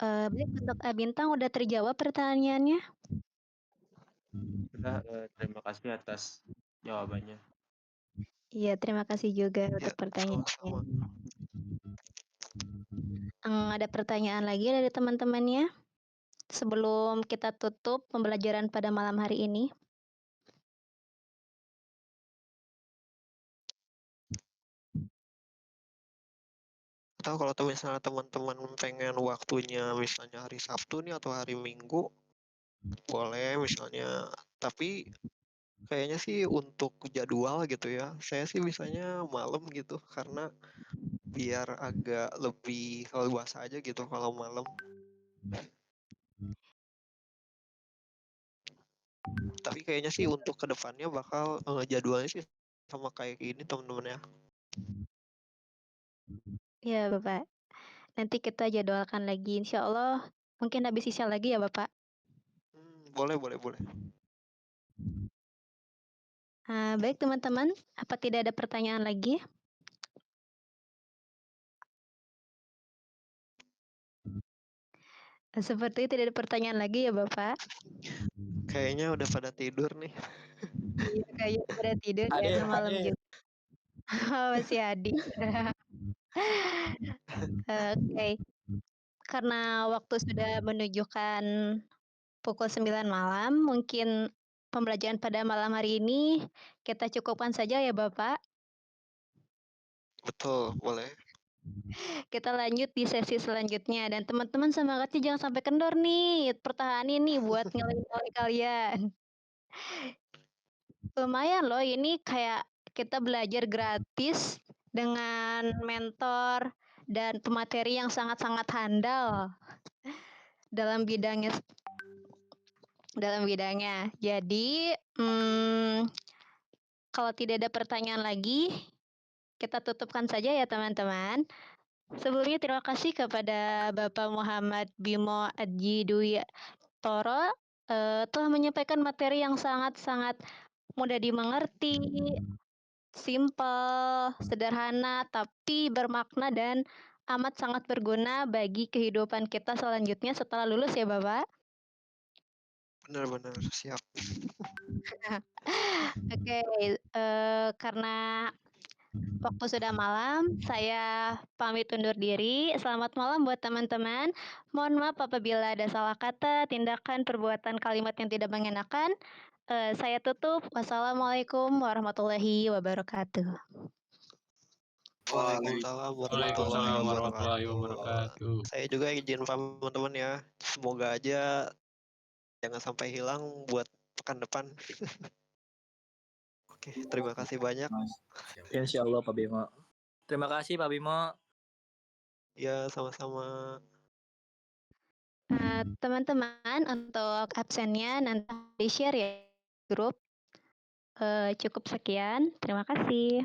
Baik, untuk Bintang udah terjawab pertanyaannya? Sudah, terima kasih atas jawabannya. Iya, terima kasih juga Ya, untuk pertanyaannya. sama-sama. Ada pertanyaan lagi dari teman-temannya sebelum kita tutup pembelajaran pada malam hari ini? Atau kalau misalnya teman-teman pengen waktunya misalnya hari Sabtu nih atau hari Minggu, boleh misalnya. Tapi kayaknya sih untuk jadwal gitu ya, saya sih misalnya malam gitu, karena biar agak lebih leluasa aja gitu kalau malam. Tapi kayaknya sih untuk kedepannya bakal jadwalnya sih sama kayak gini teman-teman ya. Iya, Bapak. Nanti kita jadwalkan lagi, insya Allah. Mungkin habis isya lagi ya, Bapak. Boleh. Baik, teman-teman. Apa tidak ada pertanyaan lagi? Seperti tidak ada pertanyaan lagi ya, Bapak. Kayaknya udah pada tidur nih. Iya, kayaknya pada tidur ya, Ade, kan malam Ade. juga. Masih Adi. Oke. Karena waktu sudah menunjukkan pukul 9 malam, mungkin pembelajaran pada malam hari ini kita cukupkan saja ya, Bapak. Betul, boleh. Kita lanjut di sesi selanjutnya dan teman-teman semangatnya jangan sampai kendor nih. Pertahanin nih buat nilai-nilai kalian. Lumayan loh, ini kayak kita belajar gratis dengan mentor dan pemateri yang sangat-sangat handal dalam bidangnya. Jadi, kalau tidak ada pertanyaan lagi, kita tutupkan saja ya teman-teman. Sebelumnya terima kasih kepada Bapak Muhammad Bimo Adji Dwi Toro telah menyampaikan materi yang sangat-sangat mudah dimengerti, simpel, sederhana, tapi bermakna dan amat sangat berguna bagi kehidupan kita selanjutnya setelah lulus ya Bapak. Benar-benar siap. Oke, karena waktu sudah malam, saya pamit undur diri. Selamat malam buat teman-teman. Mohon maaf apabila ada salah kata, tindakan, perbuatan, kalimat yang tidak mengenakan. Saya tutup. Wassalamualaikum warahmatullahi wabarakatuh. Waalaikumsalam Waalaikumsalam warahmatullahi wabarakatuh. wabarakatuh. Saya juga izin pamit teman-teman ya. Semoga aja jangan sampai hilang buat pekan depan. Oke, terima kasih banyak. Insya Allah Pak Bimo. Terima kasih Pak Bimo. Ya, sama-sama. Teman-teman, untuk absennya nanti di-share ya grup. Cukup sekian. Terima kasih.